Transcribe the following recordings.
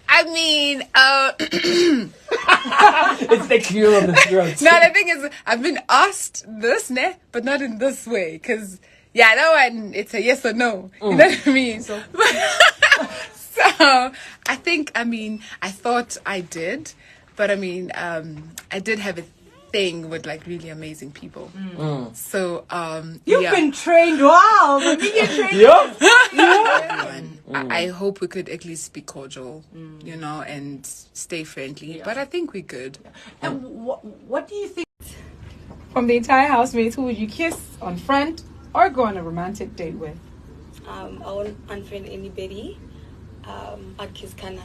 I mean, it's the cure of the throat. no, the thing is, I've been asked this, but not in this way. Because, yeah, that one, it's a yes or no. You know what I mean? So, I think, I thought I did. But, I did have a thing with, like, really amazing people. So, You've been trained. Wow. I hope we could at least be cordial, and stay friendly. But I think we could. And what do you think? From the entire housemates, who would you kiss on front or go on a romantic date with? I won't unfriend anybody. I'd kiss Kanaga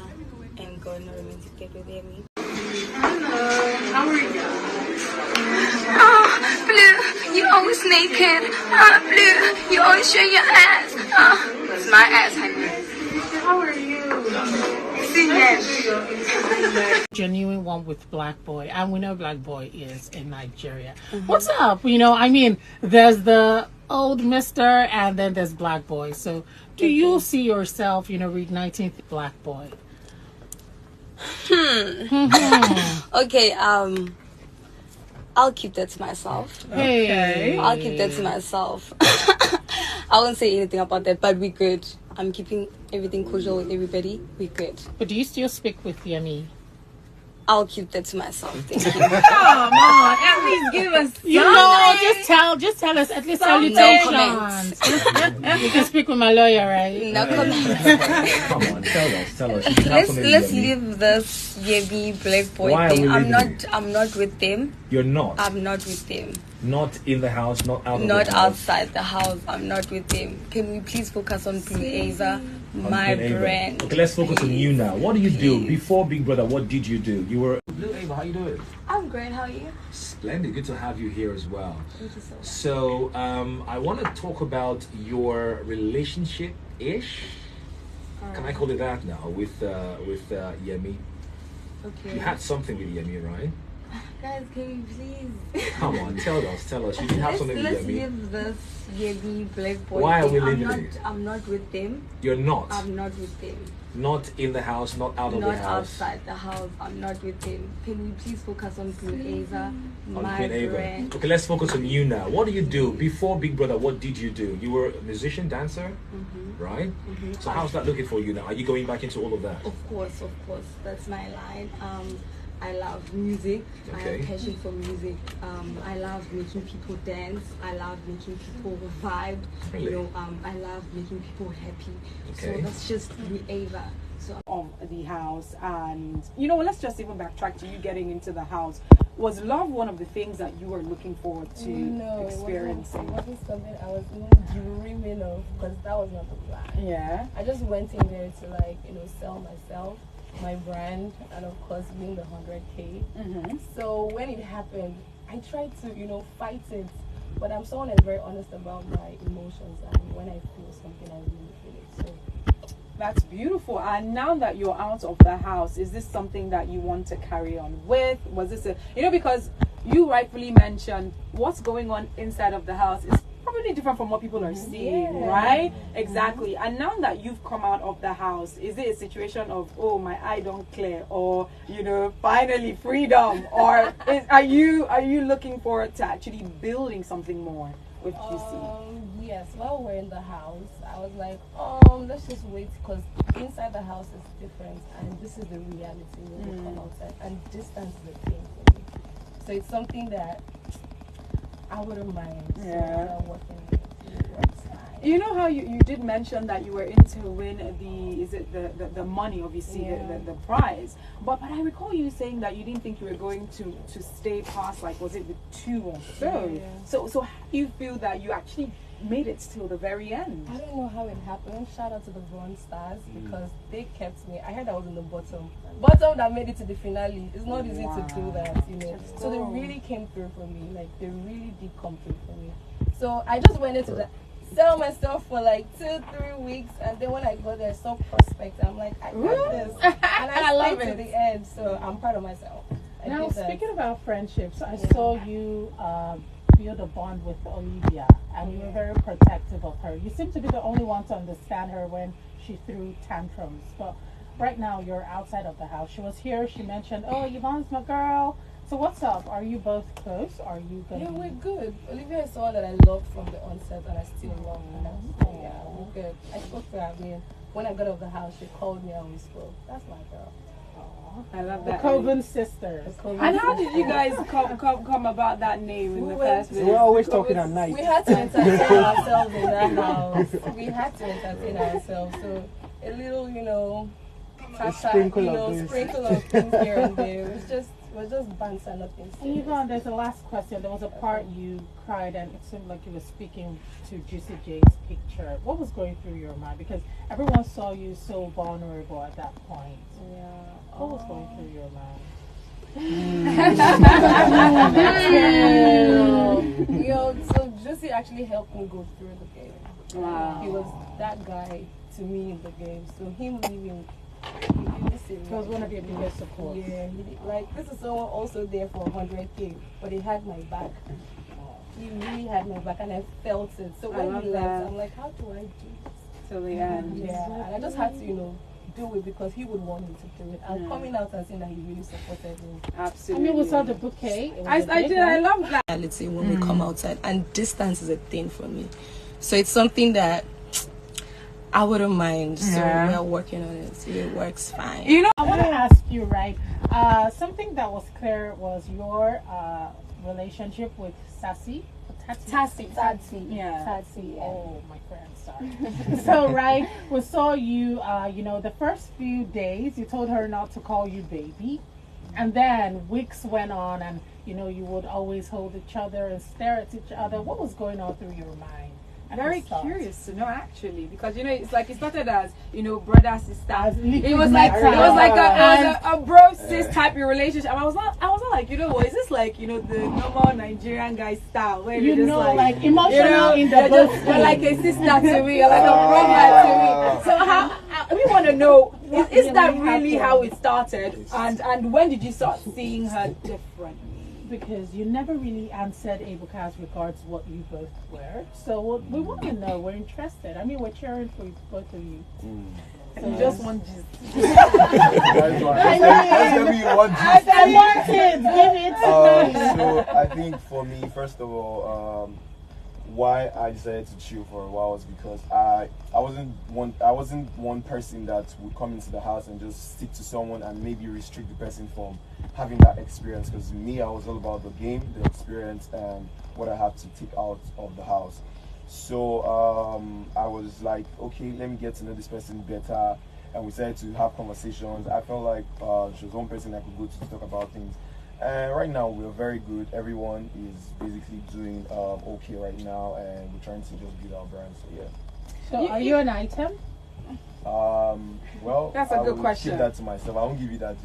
and go on a romantic date with Yemi. Hello, how are you? Oh, Blue, you always naked. Blue, you always show your ass. It's my ass, honey. How are you? Genuine one with Black Boy, and we know Black Boy is in Nigeria. What's up? There's the old Mister, and then there's Black Boy. So, do you see yourself, reigniting Black Boy? Okay, I'll keep that to myself. Hey. I'll keep that to myself. I won't say anything about that, but we're good. I'm keeping everything cordial with everybody. We're good. But do you still speak with Yemi? I'll keep that to myself. Thank you. Come on, at least give us just tell us at least salutations. You can speak with my lawyer, right? No comments. Come on, tell us. Let's leave this Yemi Black Boy Why thing. are we leaving it? I'm not with them. You're not. I'm not with them. Not in the house, not out of Not the house. outside the house. I'm not with them. Can we please focus on bbnaija, my brand? Okay, let's focus on you now. What do you do before Big Brother? What did you do? You were bbnaija. How you doing? I'm great. How are you? Splendid. Good to have you here as well. Thank you so much. So, I want to talk about your relationship-ish. Can I call it that now with Yemi? Okay. You had something with Yemi, right? Guys, can you please? Come on, tell us. You did have something with Let's Yemi. leave this Yemi Black Boy Why are thing. we leaving it? I'm not with them. You're not. I'm not with them. Not in the house, not out of the Not house. outside the house. I'm not with them. Can we please focus on bbnaija, On my bbnaija. brand? Okay, let's focus on you now. What do you do before Big Brother? What did you do? You were a musician, dancer, right? So how's that looking for you now? Are you going back into all of that? Of course. That's my line. I love music. Okay. I have passion for music. I love making people dance. I love making people vibe. Really? I love making people happy. Okay. So that's just bbnaija. So Of the house, and let's just even backtrack to you getting into the house. Was love one of the things that you were looking forward to experiencing? It wasn't something I was even dreaming of, because that was not the plan. Yeah. I just went in there to sell myself, my brand, and of course win the 100K. So when it happened, I tried to fight it, but I'm someone that's very honest about my emotions, and when I feel something, I really feel it. So That's beautiful. And now that you're out of the house, is this something that you want to carry on with? Was this because you rightfully mentioned what's going on inside of the house is probably different from what people are seeing, right? Exactly. And now that you've come out of the house, is it a situation of, oh, my eye don't clear, or finally freedom, or are you looking forward to actually building something more with QC? Yes, while we're in the house, I was like, let's just wait, because inside the house is different, and this is the reality when we come outside, and distance is a thing for me. So it's something that I wouldn't mind. Working towards that. You know how you did mention that you were in to win the money, obviously, the prize, but I recall you saying that you didn't think you were going to stay past, like, was it the 2 or so? So how do you feel that you actually made it till the very end? I don't know how it happened. Shout out to the Bronze Stars, because they kept me. I heard I was in the bottom that made it to the finale. It's not easy to do that, So they really came through for me. Like, they really did come through for me. So I just went into sell myself for like 2-3 weeks, and then when I go there, so prospect, I'm like, I got this, and I love it to the end. So I'm proud of myself. Now, speaking about friendships, I saw you build a bond with Olivia, and you were very protective of her. You seem to be the only one to understand her when she threw tantrums. But right now, you're outside of the house. She was here. She mentioned, "Oh, Yvonne's my girl." So what's up? Are you both close? Are you going? Yeah, we're good. Olivia is someone that I loved from the onset, and I still love her. So, yeah, we're good. I spoke to her. I mean, when I got out of the house, she called me and we spoke. That's my girl. I love The that. Coven sisters. And how did you guys come about that name in the first place? We're always talking at night. We had to entertain ourselves in that house. We had to entertain ourselves. So a little, sprinkle of things here and there. It was just banter, nothing. And Yvonne, there's a last question. There was a part you cried and it seemed like you were speaking to Juicy J's picture. What was going through your mind? Because everyone saw you so vulnerable at that point. Yeah. What was going through your mind? So Juicy actually helped me go through the game. Wow. He was that guy to me in the game. So him leaving, he was one of your biggest support. Yeah, this is someone also there for 100K, but he had my back. He really had my back, and I felt it. So when he left, I'm like, how do I do this till the end? Yeah, and I just had to, do it because he would want me to do it. And coming out and saying that he really supported me. Absolutely. I mean, we saw the bouquet. I love that. Reality when we come outside, and distance is a thing for me. So it's something that I wouldn't mind. So we're working on it. It works fine. I want to ask you, right? Something that was clear was your relationship with Sassy. Tatsy. Yeah. Tatsy. Oh, my friend, sorry. So, right, we saw you, the first few days, you told her not to call you baby. And then weeks went on and, you would always hold each other and stare at each other. What was going on through your mind? Very curious to know, actually, because it's like it started as brother sister. It was like a bro sis type of relationship. I was not like, what is this like? The normal Nigerian guy style where you just like emotional in the you're like a sister to me, you're like a brother to me. So how we want to know is that really how it started, and when did you start seeing her differently? Because you never really answered Ebuka as regards what you both were. So we want to know. We're interested. I mean, we're cheering for both of you. So just one gist. I want it. Give it to me. So I think for me, first of all, why I decided to chill for a while was because I wasn't one person that would come into the house and just stick to someone and maybe restrict the person from having that experience. Because me, I was all about the game, the experience, and what I had to take out of the house. So I was like, okay, let me get to know this person better, and we started to have conversations. I felt like she was one person I could go to talk about things. And right now we're very good. Everyone is basically doing okay right now, and we're trying to just build our brand. So yeah. So are you an item? Well, that's a good question. Keep that to myself. I won't give you that.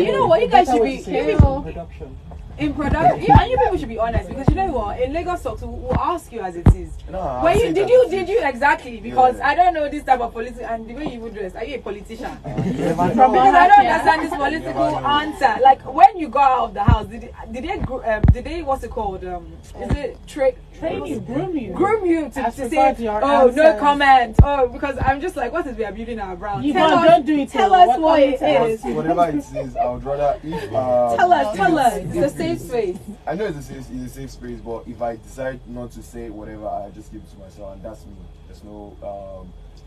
You know what? You guys should be production. In production, and you people should be honest, because you know what? In Lagos Talks, we'll ask you as it is. No, did you exactly? Because I don't know this type of politics and the way you would dress. Are you a politician? Because I don't understand this political answer. Like when you go out of the house, did they what's it called? Is it train you, groom you to say, oh, no comment. Oh, because I'm just like, what is we are building our brand? Don't do it. Tell us what it is. Whatever it is, I would rather if tell us. It's a safe space. I know it's a safe space, but if I decide not to say whatever, I just give it to myself, and that's me. There's no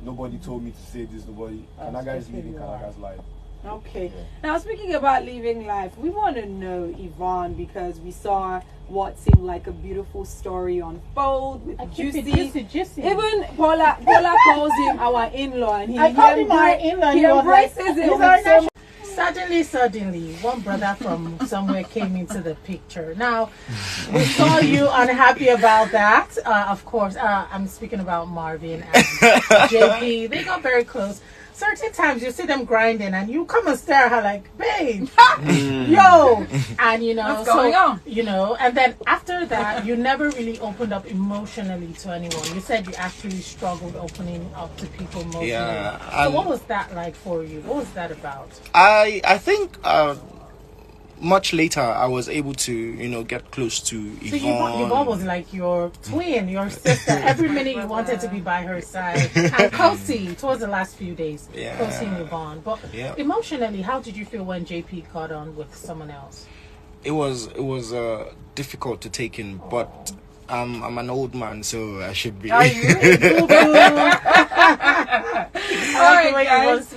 nobody told me to say this. Nobody. Kanaga is living Kanaga's life. Okay. Yeah. Now speaking about living life, we want to know Yvonne, because we saw what seemed like a beautiful story unfold with Juicy. Even Paula calls him our in-law, and he embraces him. Suddenly, one brother from somewhere came into the picture. Now, we saw you unhappy about that. Of course, I'm speaking about Marvin and JP. They got very close. Certain times you see them grinding and you come and stare at her like, babe, yo, and what's going on? And then after that, you never really opened up emotionally to anyone. You said you actually struggled opening up to people emotionally. Yeah. So what was that like for you? What was that about? I think much later, I was able to, you know, get close to Yvonne. So Yvonne was like your twin, your sister. Every minute you wanted to be by her side. And Kosi, towards the last few days, Kosi and Yvonne. But emotionally, how did you feel when JP caught on with someone else? It was difficult to take in, but I'm an old man, so I should be. Are you? All right, guys.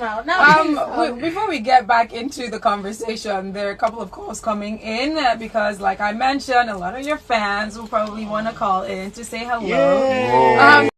Before we get back into the conversation, there are a couple of calls coming in because, like I mentioned, a lot of your fans will probably want to call in to say hello.